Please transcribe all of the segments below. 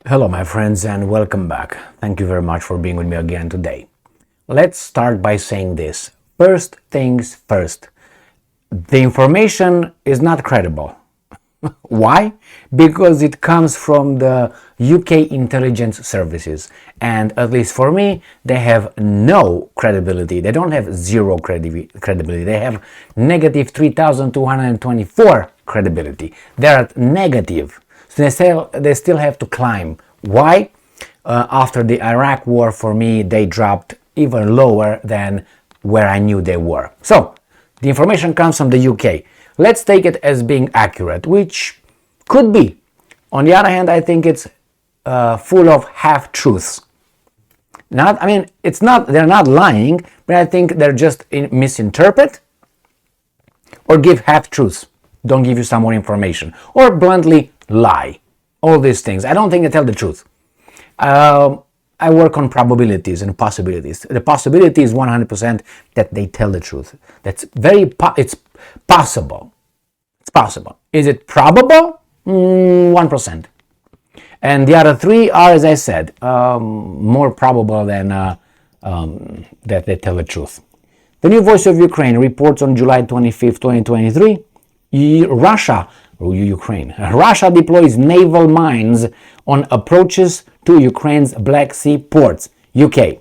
Hello, my friends, and welcome back. Thank you very much for being with me again today. Let's start by saying this. First things first. The information is not credible. Why? Because it comes from the UK intelligence services, and at least for me, they have no credibility. They don't have zero credibility. They have negative 3,224 credibility. They're at negative. So they still have to climb. Why? After the Iraq war, for me, they dropped even lower than where I knew they were. So, the information comes from the UK. Let's take it as being accurate, which could be. On the other hand, I think it's full of half-truths. They're not lying, but I think they're just misinterpret or give half-truths. Don't give you some more information. Or bluntly lie. All these things. I don't think they tell the truth. I work on probabilities and possibilities. The possibility is 100% that they tell the truth. It's possible. It's possible. Is it probable? 1%. And the other three are, as I said, more probable than that they tell the truth. The New Voice of Ukraine reports on July 25th, 2023, Russia deploys naval mines on approaches to Ukraine's Black Sea ports. UK.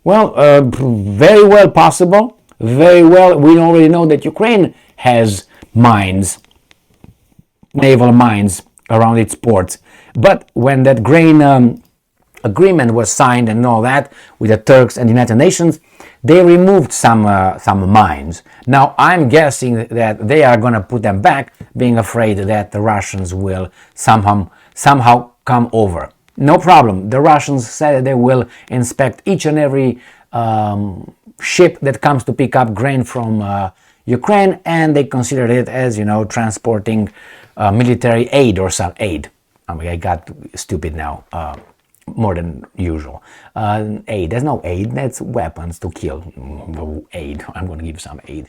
Well, very well possible. Very well. We already know that Ukraine has mines, naval mines around its ports. But when that grain agreement was signed and all that with the Turks and the United Nations, they removed some mines. Now I'm guessing that they are going to put them back, being afraid that the Russians will somehow come over. No problem. The Russians said they will inspect each and every ship that comes to pick up grain from Ukraine, and they considered it as, transporting military aid or some aid. I got stupid now. More than usual. Aid. There's no aid. That's weapons to kill. Aid. I'm going to give you some aid.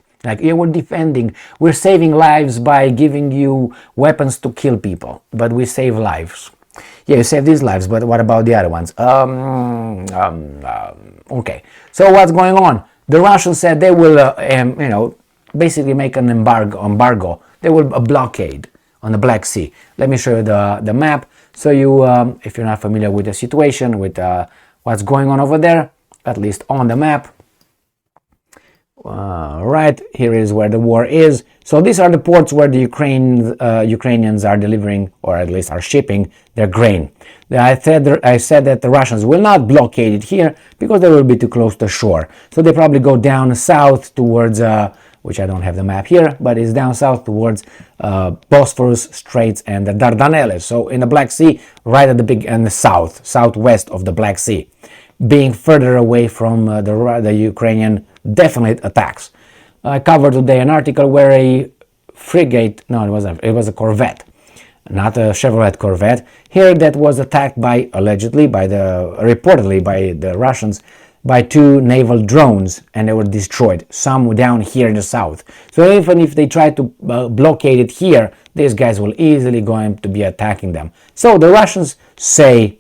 We're saving lives by giving you weapons to kill people. But we save lives. Yeah, you save these lives, but what about the other ones? Okay. So what's going on? The Russians said they will, basically make an embargo. They will a blockade on the Black Sea. Let me show you the map. So you, if you're not familiar with the situation, with what's going on over there, at least on the map. Right, here is where the war is. So these are the ports where the Ukrainians are delivering, or at least are shipping, their grain. I said that the Russians will not blockade it here because they will be too close to shore. So they probably go down south towards, which I don't have the map here, but it's down south towards Bosphorus Straits and the Dardanelles. So in the Black Sea, right at the southwest of the Black Sea, being further away from the Ukrainian definite attacks. I covered today an article where a frigate, no, it was a corvette, not a Chevrolet Corvette, here that was attacked reportedly by the Russians, by two naval drones, and they were destroyed, some down here in the south. So even if they try to blockade it here, these guys will easily going to be attacking them. So the Russians say,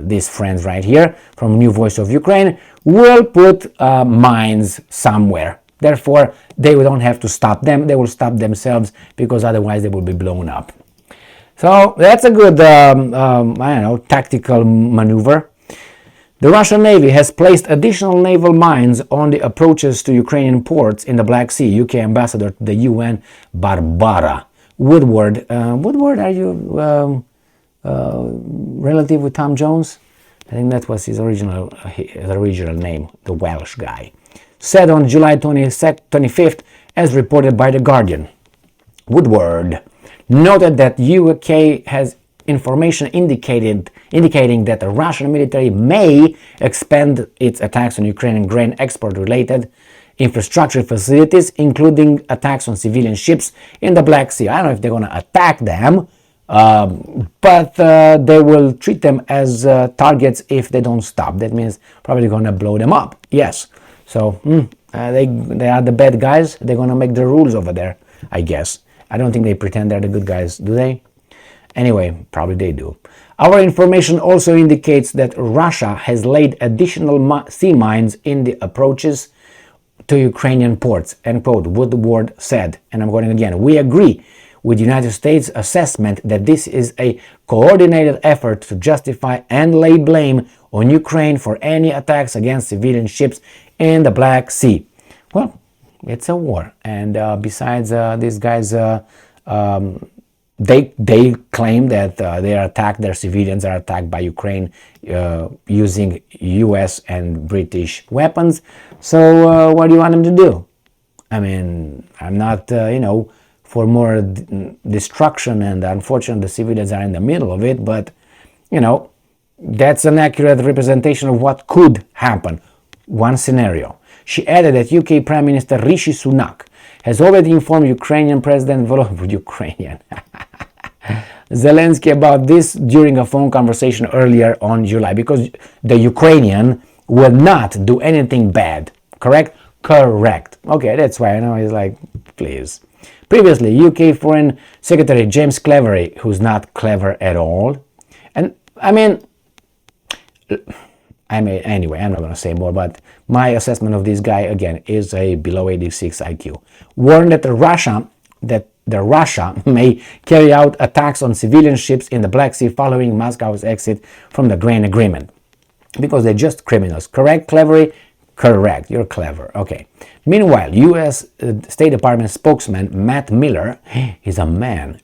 these friends right here from New Voice of Ukraine, will put mines somewhere. Therefore, they don't have to stop them. They will stop themselves, because otherwise they will be blown up. So that's a good, tactical maneuver. The Russian Navy has placed additional naval mines on the approaches to Ukrainian ports in the Black Sea. UK ambassador to the UN, Barbara Woodward. Woodward, are you relative with Tom Jones? I think that was his original name, the Welsh guy. Said on July 25th, as reported by The Guardian. Woodward noted that UK has information indicating that the Russian military may expand its attacks on Ukrainian grain export-related infrastructure facilities, including attacks on civilian ships in the Black Sea. I don't know if they're going to attack them, but they will treat them as targets if they don't stop. That means probably going to blow them up. Yes. So they are the bad guys. They're going to make the rules over there, I guess. I don't think they pretend they're the good guys, do they? Anyway, probably they do. Our information also indicates that Russia has laid additional sea mines in the approaches to Ukrainian ports, end quote, Woodward said. And I'm quoting again, we agree with the United States assessment that this is a coordinated effort to justify and lay blame on Ukraine for any attacks against civilian ships in the Black Sea. Well, it's a war. And besides, these guys, they claim that their civilians are attacked by Ukraine using US and British weapons. So what do you want them to do? I mean, I'm not, for more destruction, and unfortunately the civilians are in the middle of it, but, that's an accurate representation of what could happen. One scenario. She added that UK Prime Minister Rishi Sunak has already informed Ukrainian President Ukrainian Zelensky about this during a phone conversation earlier on July, because the Ukrainian will not do anything bad. Correct? Correct. Okay, that's why I know he's like, please. Previously, UK Foreign Secretary James Cleverly, who's not clever at all, and anyway, I'm not going to say more, but my assessment of this guy, again, is a below 86 IQ. Warned that Russia may carry out attacks on civilian ships in the Black Sea following Moscow's exit from the grain agreement. Because they're just criminals. Correct, Cleverly? Correct, you're clever. Okay. Meanwhile, U.S. State Department spokesman Matt Miller, he's a man,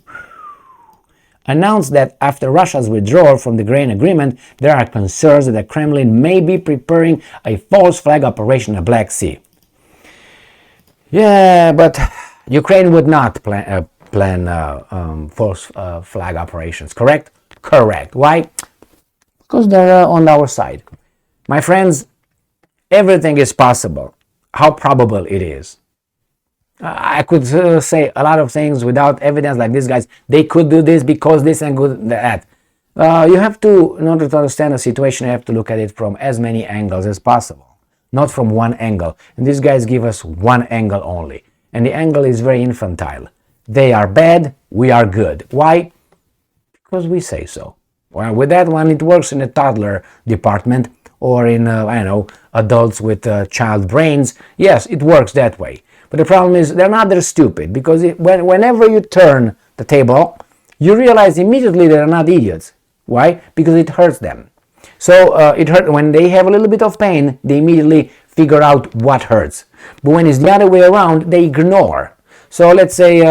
announced that after Russia's withdrawal from the grain agreement, there are concerns that the Kremlin may be preparing a false flag operation in the Black Sea. Yeah, but Ukraine would not plan false flag operations, correct? Correct. Why? Because they're on our side. My friends, everything is possible. How probable it is. I could say a lot of things without evidence, like these guys. They could do this because this and good that. You have to, in order to understand a situation, you have to look at it from as many angles as possible, not from one angle. And these guys give us one angle only. And the angle is very infantile. They are bad, we are good. Why? Because we say so. Well, with that one, it works in a toddler department or in, adults with child brains. Yes, it works that way. But the problem is they're not that stupid, because whenever you turn the table, you realize immediately they're not idiots. Why? Because it hurts them. So it hurts when they have a little bit of pain, they immediately figure out what hurts. But when it's the other way around, they ignore. So let's say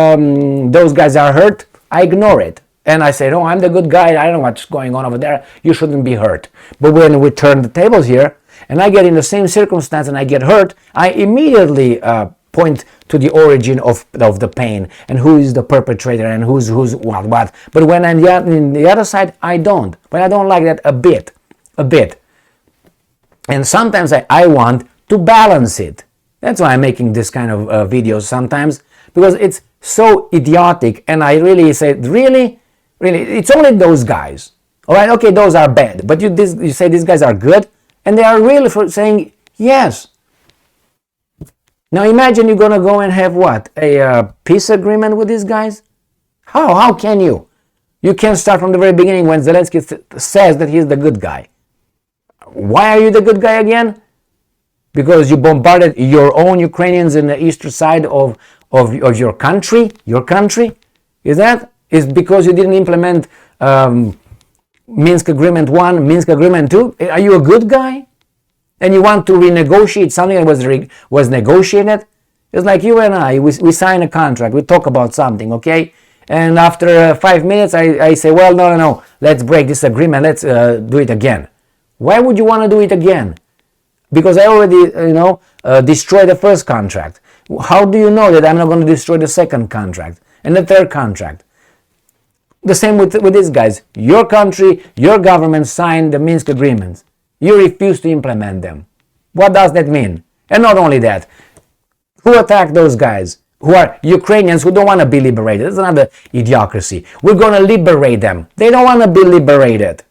those guys are hurt, I ignore it. And I say, no, I'm the good guy, I don't know what's going on over there, you shouldn't be hurt. But when we turn the tables here, and I get in the same circumstance and I get hurt, I immediately point to the origin of the pain and who is the perpetrator and who's what. But when I'm in the other side, I don't. But I don't like that a bit. And sometimes I want to balance it. That's why I'm making this kind of videos sometimes, because it's so idiotic. And I really say, really, it's only those guys. All right, okay, those are bad. But you say these guys are good, and they are really saying yes. Now imagine you're going to go and have what? A peace agreement with these guys? How can you? You can start from the very beginning when Zelensky says that he's the good guy. Why are you the good guy again? Because you bombarded your own Ukrainians in the eastern side of your country? Your country? Is because you didn't implement Minsk Agreement 1, Minsk Agreement 2? Are you a good guy? And you want to renegotiate something that was negotiated? It's like you and I, we sign a contract, we talk about something, okay? And after 5 minutes, I say, well, no, let's break this agreement, let's do it again. Why would you want to do it again? Because I already, destroyed the first contract. How do you know that I'm not going to destroy the second contract and the third contract? The same with these guys. Your country, your government signed the Minsk agreements. You refuse to implement them. What does that mean? And not only that, who attacked those guys? Who are Ukrainians who don't want to be liberated. It's another idiocracy. We're going to liberate them. They don't want to be liberated.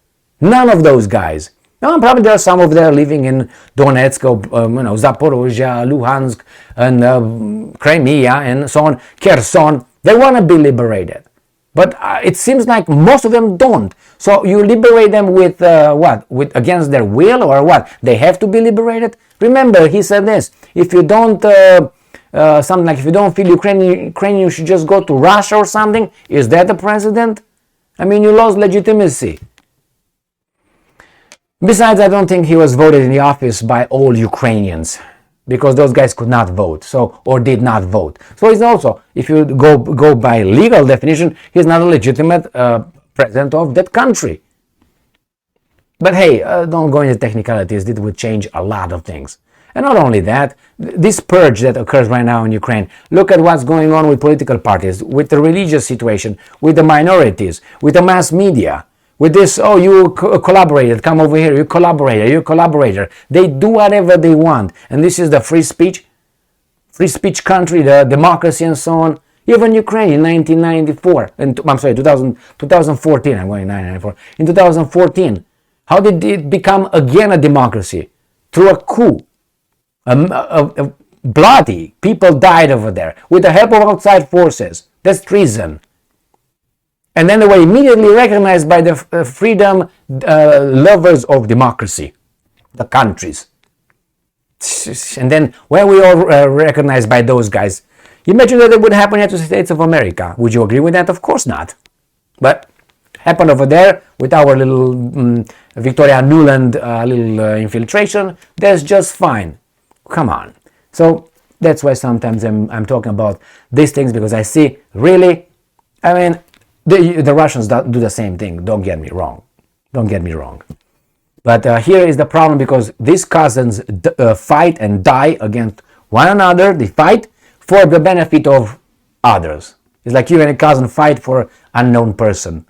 None of those guys. No, probably there are some over there living in Donetsk, Zaporozhye, Luhansk, and Crimea, and so on, Kherson. They want to be liberated. But it seems like most of them don't. So you liberate them with what? With against their will or what? They have to be liberated? Remember, he said this: if you don't, something like if you don't feel Ukrainian, you should just go to Russia or something. Is that the president? I mean, you lost legitimacy. Besides, I don't think he was voted in the office by all Ukrainians, because those guys could not vote, or did not vote. So he's also, if you go by legal definition, he's not a legitimate president of that country. But hey, don't go into technicalities. It would change a lot of things. And not only that, this purge that occurs right now in Ukraine, look at what's going on with political parties, with the religious situation, with the minorities, with the mass media. With this, oh, you collaborated, come over here, you collaborator. They do whatever they want. And this is the free speech country, the democracy and so on. Even Ukraine in 1994, I'm sorry, 2014, I'm going 1994. In 2014, how did it become again a democracy? Through a coup. Bloody. People died over there with the help of outside forces. That's treason. And then they were immediately recognized by the freedom lovers of democracy, the countries. And then when we all recognized by those guys, imagine that it would happen here to the States of America. Would you agree with that? Of course not. But happened over there with our little Victoria Nuland little infiltration. That's just fine. Come on. So that's why sometimes I'm talking about these things, because I see really, I mean, the Russians do the same thing. Don't get me wrong. But here is the problem, because these cousins fight and die against one another. They fight for the benefit of others. It's like you and a cousin fight for unknown person,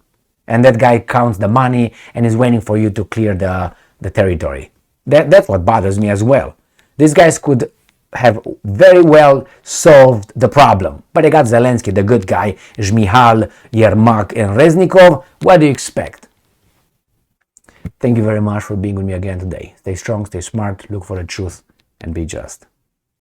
and that guy counts the money and is waiting for you to clear the territory. That's what bothers me as well. These guys could have very well solved the problem. But they got Zelensky, the good guy, Zmihal, Yermak, and Reznikov. What do you expect? Thank you very much for being with me again today. Stay strong, stay smart, look for the truth, and be just.